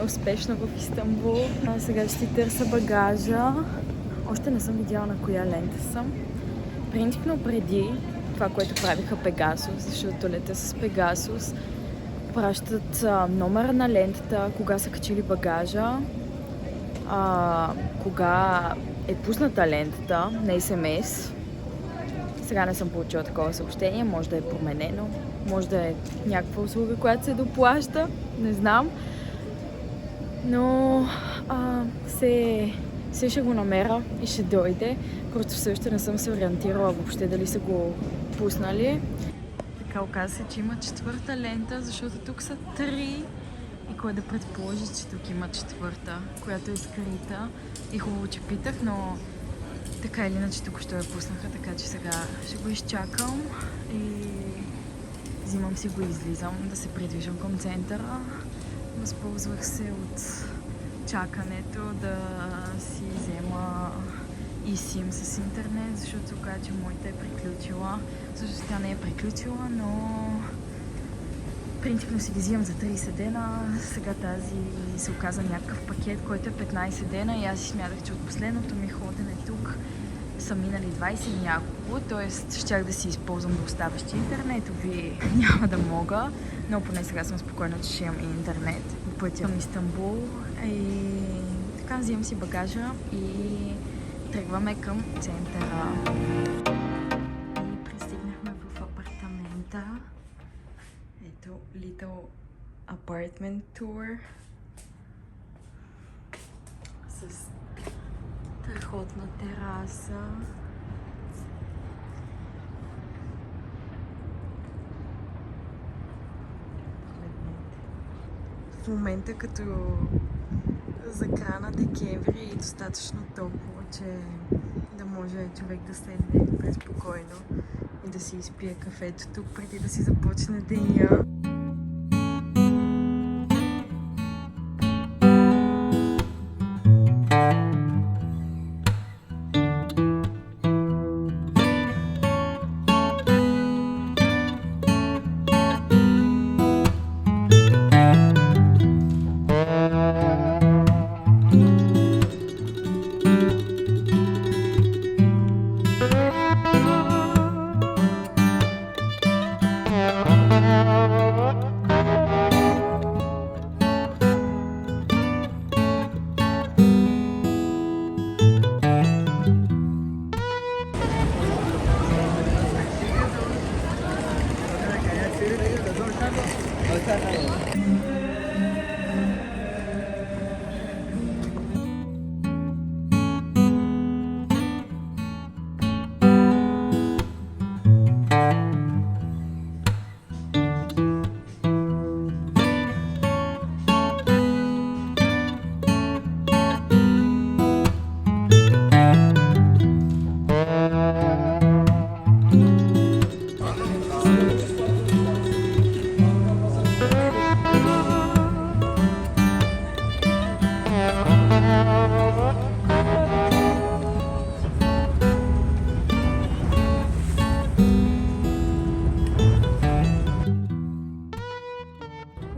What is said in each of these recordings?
неуспешно в Истанбул. Сега ще си търся багажа. Още не съм видяла на коя лента съм. Принципно преди това, което правиха Pegasus, защото лета с Pegasus, пращат номера на лентата, кога са качили багажа, кога е пусната лентата на СМС. Сега не съм получила такова съобщение, може да е променено, може да е някаква услуга, която се доплаща, не знам. Но все ще го намеря и ще дойде. Просто все още не съм се ориентирала въобще дали са го пуснали. Така оказа се, че има четвърта лента, защото тук са три. И кой да предположи, че тук има четвърта, която е скрита. И хубаво, че питах, но така или иначе тук ще я пуснаха, така че сега ще го изчакам и взимам си го и излизам да се придвижвам към центъра. Възползвах се от чакането да си взема eSIM с интернет, защото се оказа, че моята е приключила. Също тя не е приключила, но принципно си ги взимам за 30 дена. Сега тази се оказа някакъв пакет, който е 15 дена и аз си смятах, че от последното ми ходене тук са минали 20 и няколко, т.е. щях да си използвам до оставащи интернет. Ви няма да мога, но поне сега съм спокойна, че ще имам и интернет по пътя към Истанбул. И така взимам си багажа и тръгваме към центъра. И пристигнахме в апартамента. Ето, Little Apartment Tour с страхотна тераса. В момента като за края на декември е достатъчно топло, че да може човек да седне преспокойно и да си изпие кафето тук преди да си започне деня.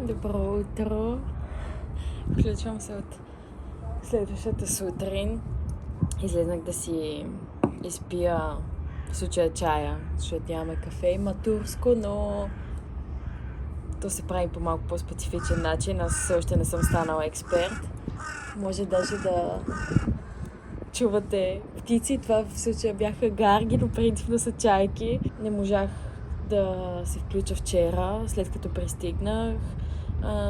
Добро утро! Включвам се от следващата сутрин. Излезнах да си изпия в случая чая, защото нямаме кафе. Има турско, но то се прави по малко по-специфичен начин. Аз все още не съм станала експерт. Може даже да чувате птици. Това в случая бяха гарги, но принципно са чайки. Не можах да се включа вчера, след като пристигнах,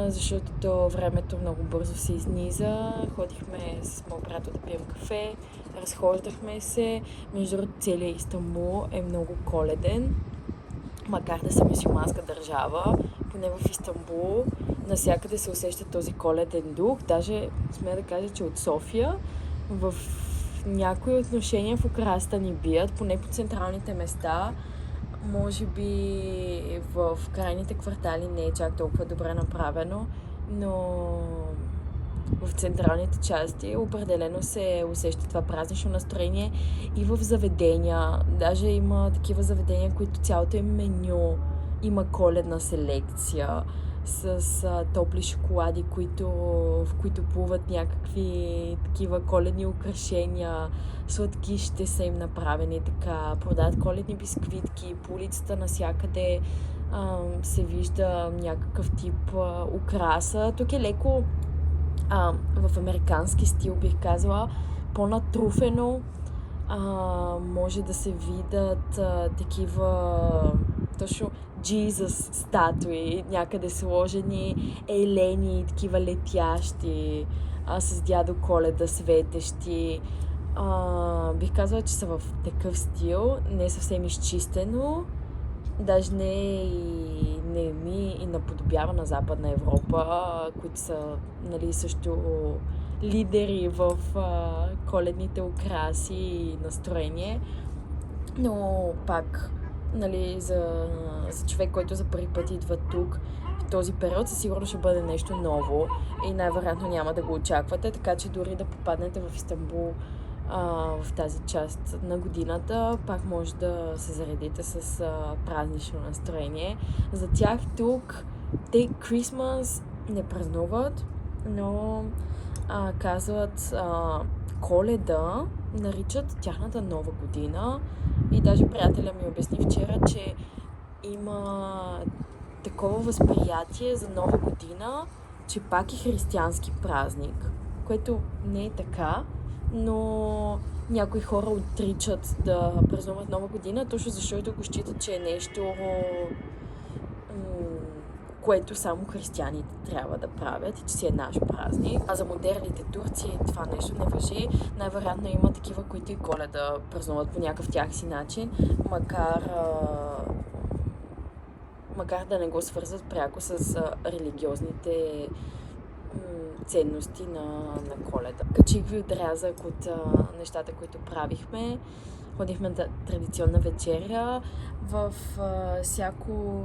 защото то времето много бързо се изниза. Ходихме с моят приятел да пием кафе, разхождахме се. Между другото, целият Истанбул е много коледен, макар да са мюсюлманска държава. Поне в Истанбул навсякъде се усеща този коледен дух. Даже смея да кажа, че от София в някои отношения в украсата ни бият, поне по централните места. Може би в крайните квартали не е чак толкова добре направено, но в централните части определено се усеща това празнично настроение и в заведения. Даже има такива заведения, които цялото им меню има коледна селекция с топли шоколади, в които плуват някакви такива коледни украшения, сладкишите са им направени така, продават коледни бисквитки, по улицата навсякъде се вижда някакъв тип украса. Тук е леко в американски стил, бих казала, по-натруфено. Може да се видят такива точно Jesus статуи, някъде сложени елени, такива летящи, с дядо Коледа светещи. Бих казала, че са в такъв стил, не е съвсем изчистено, даже не ми наподобява на Западна Европа, които са, нали, също лидери в коледните украси и настроение. Но пак, нали, за човек, който за първи път идва тук, в този период със сигурно ще бъде нещо ново и най-вероятно няма да го очаквате, така че дори да попаднете в Истанбул в тази част на годината, пак може да се заредите с празнично настроение. За тях тук те Крисмас не празнуват, но казват Коледа, наричат тяхната нова година и даже приятеля ми обясни вчера, че има такова възприятие за нова година, че пак е християнски празник, което не е така, но някои хора отричат да празнуват нова година, точно защото го считат, че е нещо, което само християните трябва да правят и че си е наш празник. А за модерните турци това нещо не важи. Най-вероятно има такива, които и Коледа празнуват по някакъв тях си начин, макар да не го свързват пряко с религиозните ценности на Коледа. Качих ви отрязък от нещата, които правихме. Ходихме на традиционна вечеря. В всяко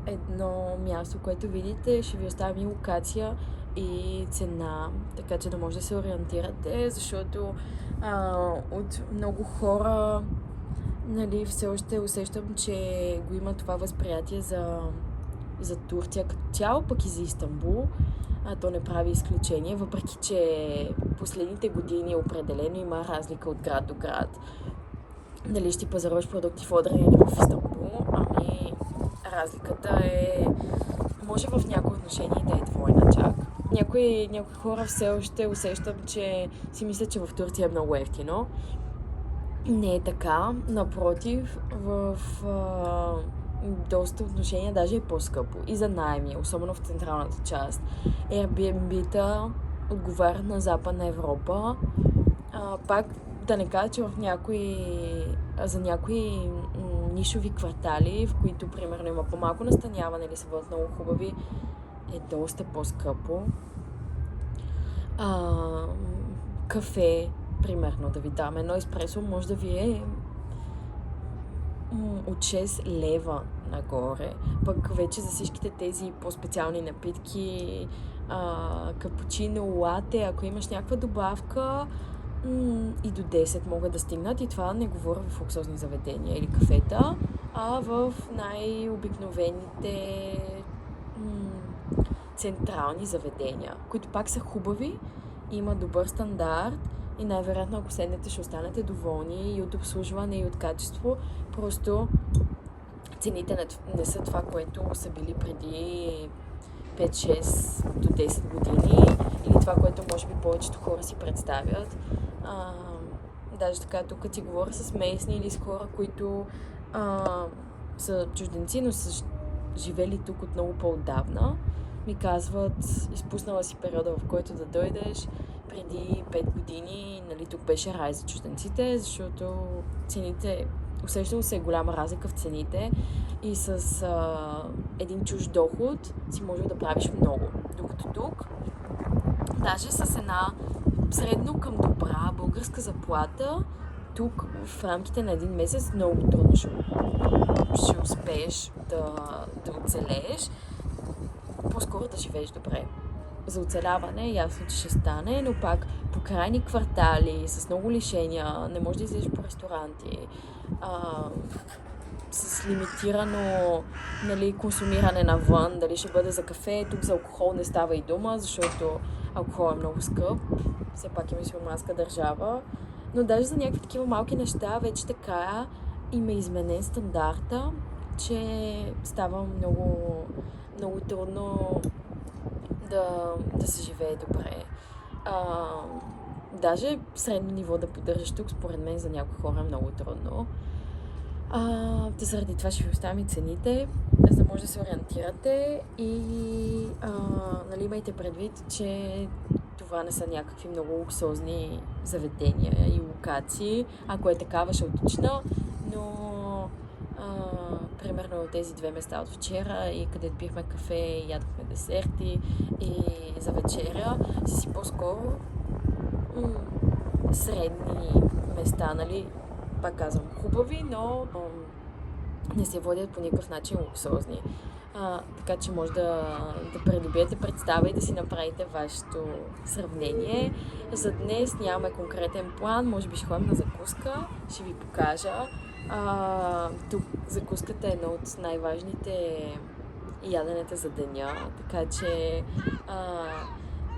едно място, което видите, ще ви оставим и локация и цена, така че да може да се ориентирате, защото от много хора, нали, все още усещам, че го има това възприятие за Турция като цяло, пък и за Истанбул. То не прави изключение, въпреки че последните години определено има разлика от град до град. Дали ще пазаруваш продукти в Одрин или в Истанбул, разликата е, може в някои отношения да е двойна чак. Някои хора все още усещам, че си мислят, че в Турция е много ефтино. Не е така, напротив, в доста отношения даже е по-скъпо. И за наеми, особено в централната част. Airbnb-та отговарят на Западна Европа. Пак да не кажа, че за някои нишови квартали, в които примерно има по-малко настаняване или са бъдат много хубави, е доста по-скъпо. Кафе, примерно, да ви дам едно еспресо, може да ви е от 6 лева нагоре. Пък вече за всичките тези по-специални напитки, капучино, лате, ако имаш някаква добавка, и до 10 могат да стигнат, и това не говоря в луксозни заведения или кафета, а в най-обикновените централни заведения, които пак са хубави, има добър стандарт и най-вероятно, ако седнете, ще останете доволни и от обслужване, и от качество. Просто цените не са това, което са били преди 5-6 до 10 години или това, което може би повечето хора си представят. Даже така, тук като си говоря с местни или с хора, които са чужденци, но са живели тук от много по-отдавна, ми казват, изпуснала си периода, в който да дойдеш преди 5 години, нали, тук беше рай за чужденците, защото цените, усещало се голяма разлика в цените и с един чужд доход си може да правиш много. Докато тук, даже с една средно към добра българска заплата, тук в рамките на един месец много трудно ще успееш да оцелееш, по-скоро да живееш добре. За оцеляване е ясно, че ще стане, но пак по крайни квартали, с много лишения, не можеш да излезеш по ресторанти, с лимитирано нали, консумиране навън, дали ще бъде за кафе, тук за алкохол не става и дума, защото алкохол е много скъп, все пак е мюсюлманска държава, но даже за някакви такива малки неща вече така им е изменен стандарта, че става много, много трудно да се живее добре. Даже средно ниво да поддържаш тук, според мен за някои хора е много трудно. Заради това ще ви оставим и цените, за да може да се ориентирате и нали, имайте предвид, че това не са някакви много луксозни заведения и локации. Ако е такава, ще уточна, но примерно тези две места от вчера и където пихме кафе и ядохме десерти и за вечеря, са си по-скоро средни места, нали? Пак казвам, хубави, но не се водят по никакъв начин луксозни. Така че може да придобиете представа и да си направите вашето сравнение. За днес нямаме конкретен план, може би ще ходим на закуска, ще ви покажа. Тук закуската е едно от най-важните яденета за деня, така че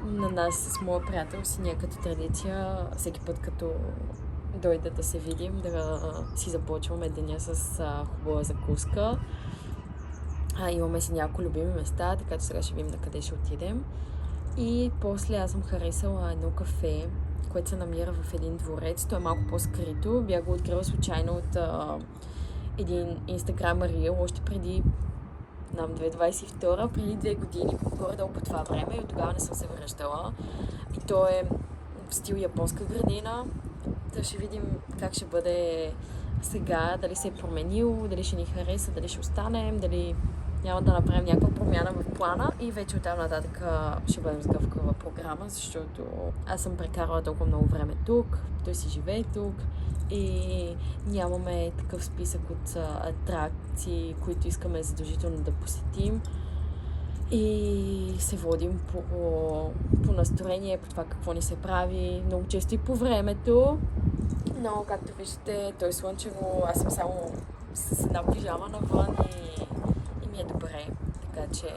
на нас с моя приятел си някаква традиция, всеки път като дойде да се видим, да си започваме деня с хубава закуска. Имаме си няколко любими места, така че сега ще видим на къде ще отидем. И после аз съм харесала едно кафе, което се намира в един дворец. То е малко по-скрито. Бях го открила случайно от един инстаграм рил, още преди 2022, преди 2 години, горе-долу по това време, и от тогава не съм се връщала. И то е в стил японска градина. Да ще видим как ще бъде сега, дали се е променил, дали ще ни хареса, дали ще останем, дали няма да направим някаква промяна в плана и вече оттам нататък ще бъдем с гъвкава програма, защото аз съм прекарала толкова много време тук, той си живее тук и нямаме такъв списък от атракции, които искаме задължително да посетим. И се водим по настроение, по това какво ни се прави, много често и по времето. Но, както виждате, той е слънчево, аз съм само с една пижама навън и ми е добре. Така че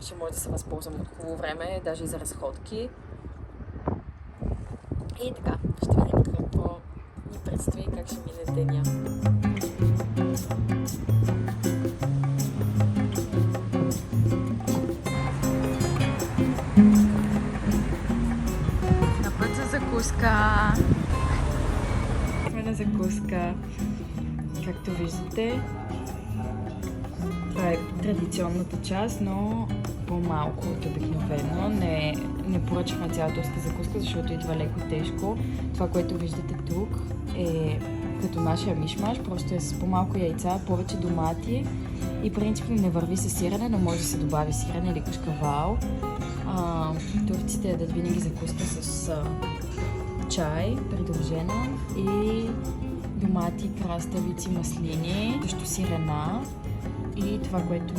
ще може да се възползвам от хубаво време, даже и за разходки. И така, ще видим какво ни предстои, как ще мине деня. На път за закуска. На закуска. Както виждате, това е традиционната част, но по-малко от обикновено. Не поръчахме цялата руска закуска, защото идва леко тежко. Това, което виждате тук е като нашия мишмаш, просто е с по-малко яйца, повече домати и принципно не върви с сирене, но може да се добави сирене или кашкавал. Турците ядат винаги закуска с чай, придружена и домати, краставици, маслини, също сирена. И това, което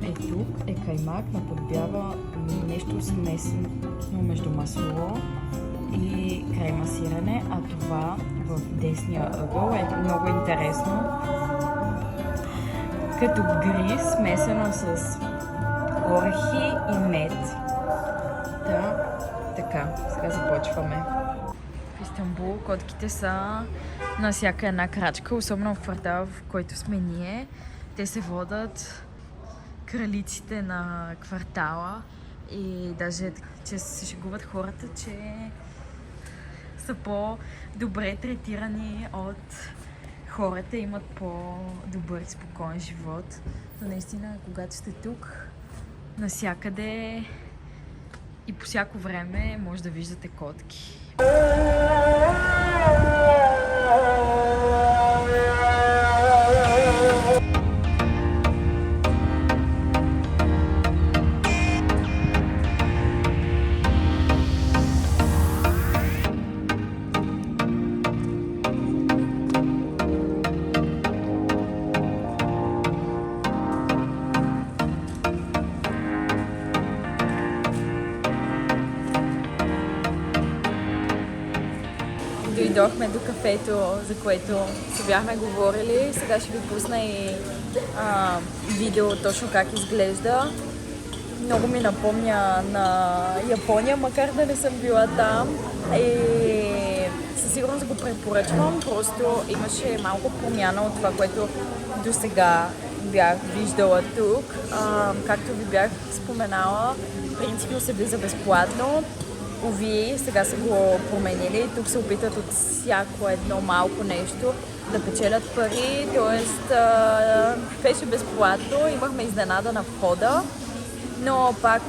е тук, е каймак, наподобява нещо смесено между масло и крема сирене, а това в десния ъгъл е много интересно. Като гриз, смесено с орехи и мед. Така, сега започваме. В Истанбул котките са на всяка една крачка, особено в квартала, в който сме ние. Те се водят кралиците на квартала и даже че се шегуват хората, че са по-добре третирани от хората, имат по-добър и спокоен живот. Но наистина, когато сте тук, навсякъде и по всяко време може да виждате котки. дойдохме до кафето, за което се бяхме говорили. Сега ще ви пусна и видео точно как изглежда. Много ми напомня на Япония, макар да не съм била там. И със сигурност го препоръчвам, просто имаше малко промяна от това, което до сега бях виждала тук. Както ви бях споменала, принципно се влиза безплатно. Ови, сега са го променили. Тук се опитат от всяко едно малко нещо да печелят пари, т.е. беше безплатно. Имахме изненада на входа, но пак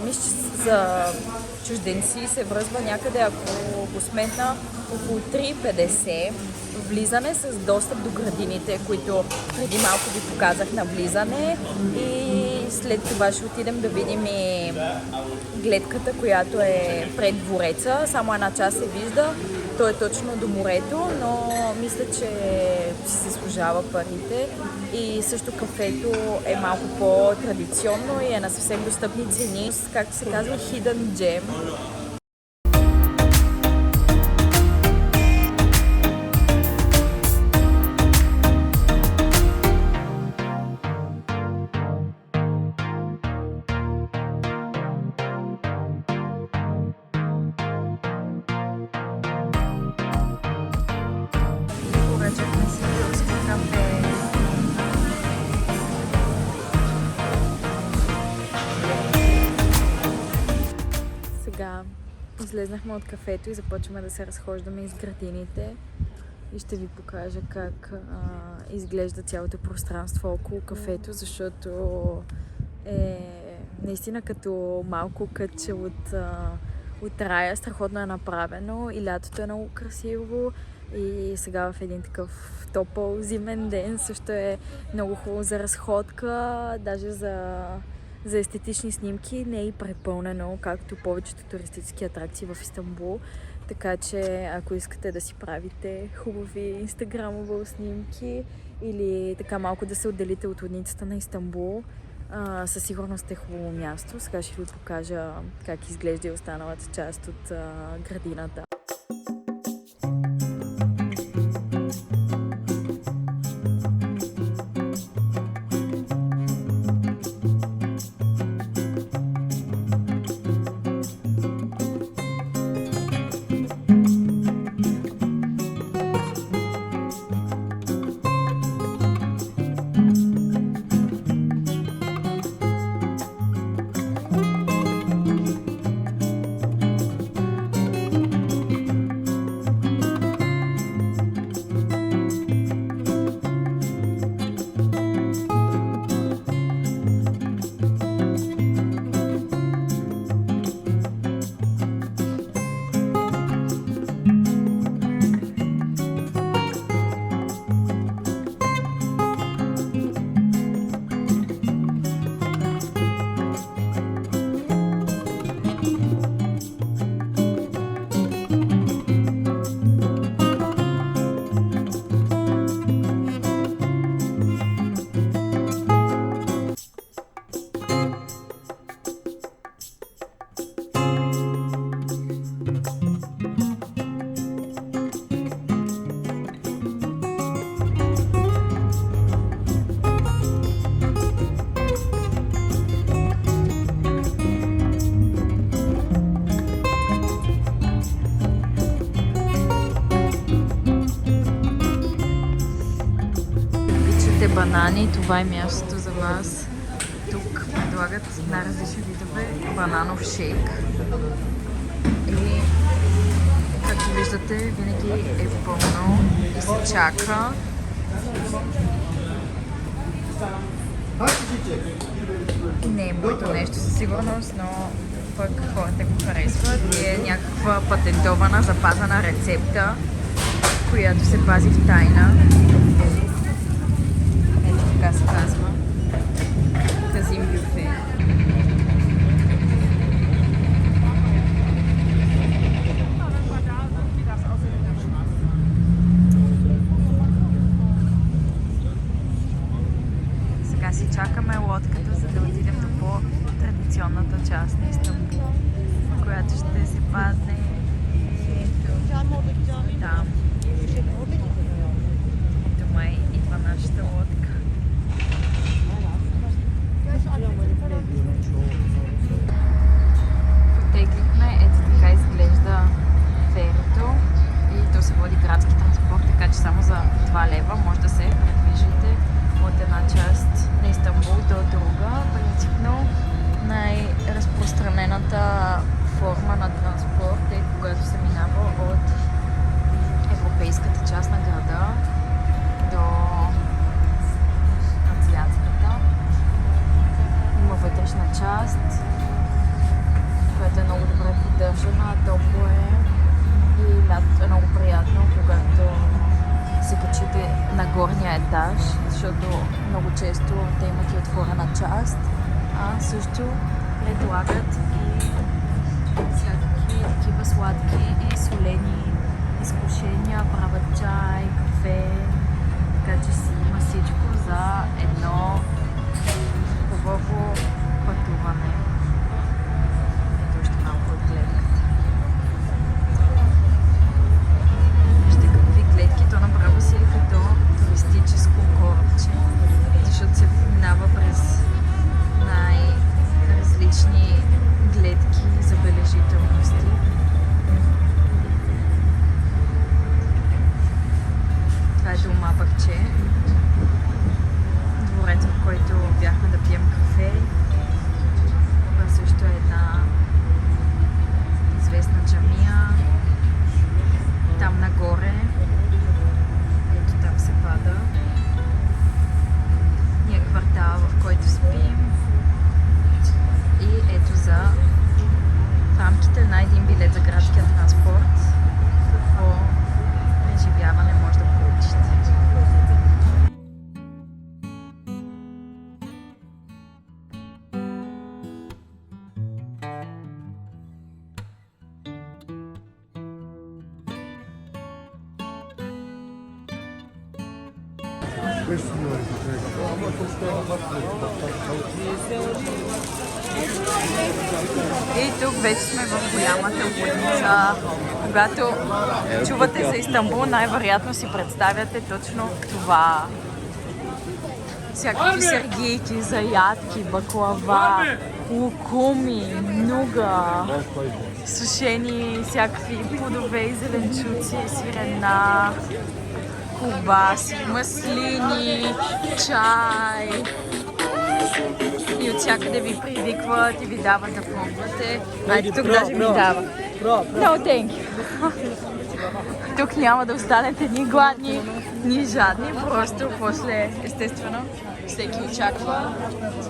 мисля, че за чужденци се връзва някъде, ако го сметна, около 3,50 влизане с достъп до градините, които преди малко ви показах на влизане, и след това ще отидем да видим и гледката, която е пред двореца. Само една част се вижда, то е точно до морето, но мисля, че си се служава парите. И също кафето е малко по-традиционно и е на съвсем достъпни цени, както се казва Hidden Gem. Сега излезнахме от кафето и започваме да се разхождаме из градините и ще ви покажа как изглежда цялото пространство около кафето, защото е наистина като малко кътче от рая. Страхотно е направено и лятото е много красиво, и сега в един такъв топъл зимен ден също е много хубаво за разходка, даже за естетични снимки. Не е и препълнено, както повечето туристически атракции в Истанбул. Така че ако искате да си правите хубави инстаграмови снимки или така малко да се отделите от лудницата на Истанбул, със сигурност е хубаво място. Сега ще ви покажа как изглежда и останалата част от градината. Банани, това е мястото за вас. Тук предлагат най-различни видове бананов шейк. И както виждате, винаги е пълно и се чака. Не е моето нещо със сигурност, но пък хората го харесват. И е някаква патентована, запазена рецепта, която се пази в тайна. Така се казва Казим бюфе. Сега си чакаме лодката, за да отидем до по-традиционната част на Истанбул, която ще се падне. Ето. Там. Ето май идва нашата лодка. Потеглихме, ето така изглежда ферито и то се води градски транспорт, така че само за 2 лева може да се предвижите от една част на Истанбул до друга. Принципно най-разпространената форма на транспорт е когато се минава от европейската част на града до азиатската. Има вътрешна част, която е много добре поддържана, топло е и лятото е много приятно, когато се качите на горния етаж, защото много често те имат и отворена част, а също предлагат и всякакви такива сладки и солени изкушения, правят чай, кафе, така че си има всичко за едно хубаво пътуване. Ето още малко от гледката. Вижте какви гледки, то направо си е като туристическо корабче, защото се минава през най-различни гледки и забележителности. Това е дома Бахче, дворец, в който бяхме да пием кафе. Това също е една известна джамия. Там нагоре, ето там се пада. Ние квартал, в който спим. И ето за в рамките на един билет за градския транспорт какво преживяване може да получите. И тук вече сме в голямата улица. Когато чувате за Истанбул, най-вероятно си представяте точно това. Всякакви сергийки, заядки, баклава, лукуми, нуга, сушени всякакви плодове и зеленчуци, сирена, колбаси, маслини, чай. И от всякъде ви привикват и ви дават да пробвате. Айде, тук даже ми дава. No, thank you. Тук няма да останете ни гладни, ни жадни. Просто после, естествено, всеки очаква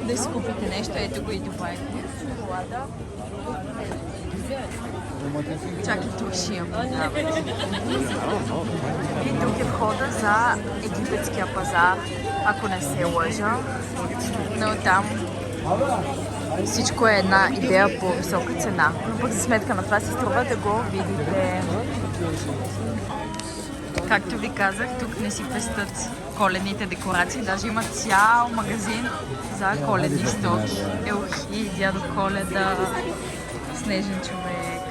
да си купите нещо. Ето го и Дубай. Шоколада. Чак и туршия подават. И тук е входа за египетския пазар, ако не се лъжа. Но там всичко е една идея по висока цена. Но пък за сметка на това си струва да го видите. Както ви казах, тук не си пестат коледните декорации. Даже има цял магазин за коледни стоки. Елхи, Дядо Коледа, Снежен човек.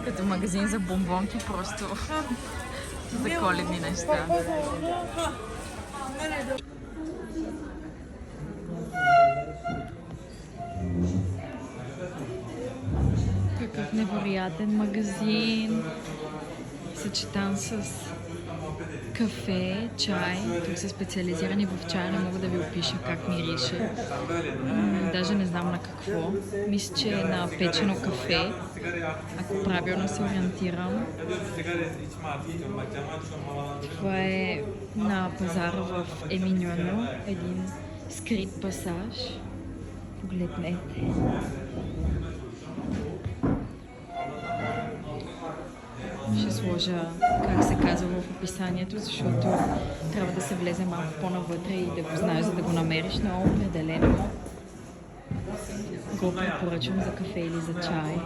Като магазин за бомбонки, просто за коледни неща. Какъв невероятен магазин, съчетан с кафе, чай. Тук са специализирани в чай, не мога да ви опиша как мирише. Даже не знам на какво. Мисля, че е на печено кафе, ако правилно се ориентирам. Това е на пазара в Еминьоно, един скрит пасаж. Погледнете. Ще сложа как се казва в описанието, защото трябва да се влезе малко по-навътре и да го знаеш, за да го намериш, но определено го препоръчвам за кафе или за чай.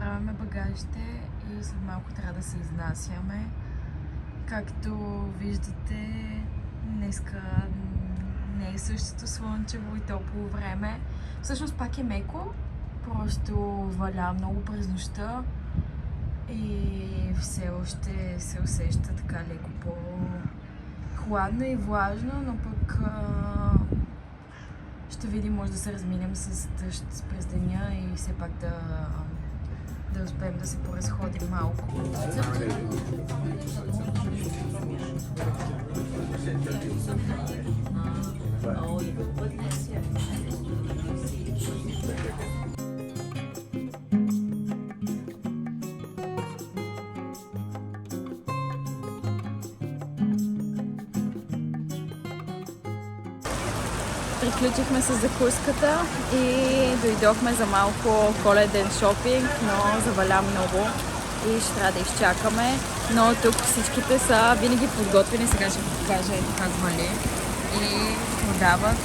разправяме багажите и след малко трябва да се изнасяме. Както виждате, днеска не е същото слънчево и топло време. Всъщност пак е меко, просто валя много през нощта и все още се усеща така леко по-хладно и влажно, но пък ще видим, може да се разминем с дъжд през деня и все пак да успеем да се поразходим малко. Приключихме с закуската и дойдохме за малко коледен шопинг, но заваля много и ще трябва да изчакаме. Но тук всичките са винаги подготвени. Сега ще ви покажа как вали и продават.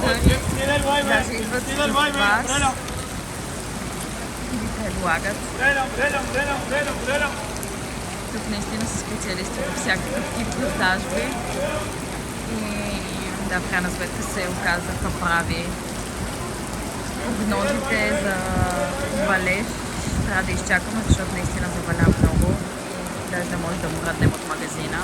Даже идват с вас и ви предлагат. Тук наистина са специалисти по всякакъв тип продажби. Да, в крайна сметка се оказаха прави. Прогнозите за валеж трябва да изчакаме, защото наистина заваля много. Даже да може да му вратнем от магазина.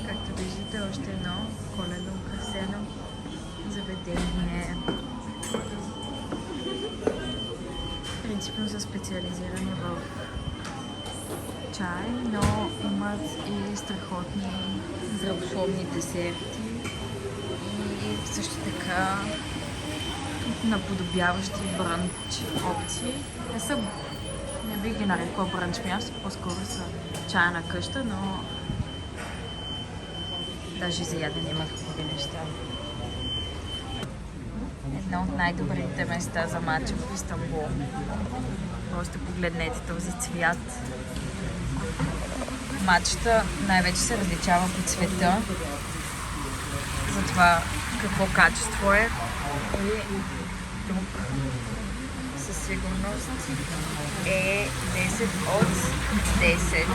Както виждате, още едно коледно украсено заведение. Принципно са специализирани в чай, но имат и страхотни здравословни десерти и също така наподобяващи брънч опции. Не бих ги нарекла брънч място, по-скоро са чайна къща, но даже за ядене имат хубави неща. Едно от най-добрите места за матча в Истанбул. Просто погледнете този цвят. Матчата най-вече се различава по цвета, за това какво качество е. И тук със сигурност е 10 от 10.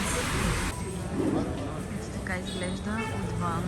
Така изглежда отвън.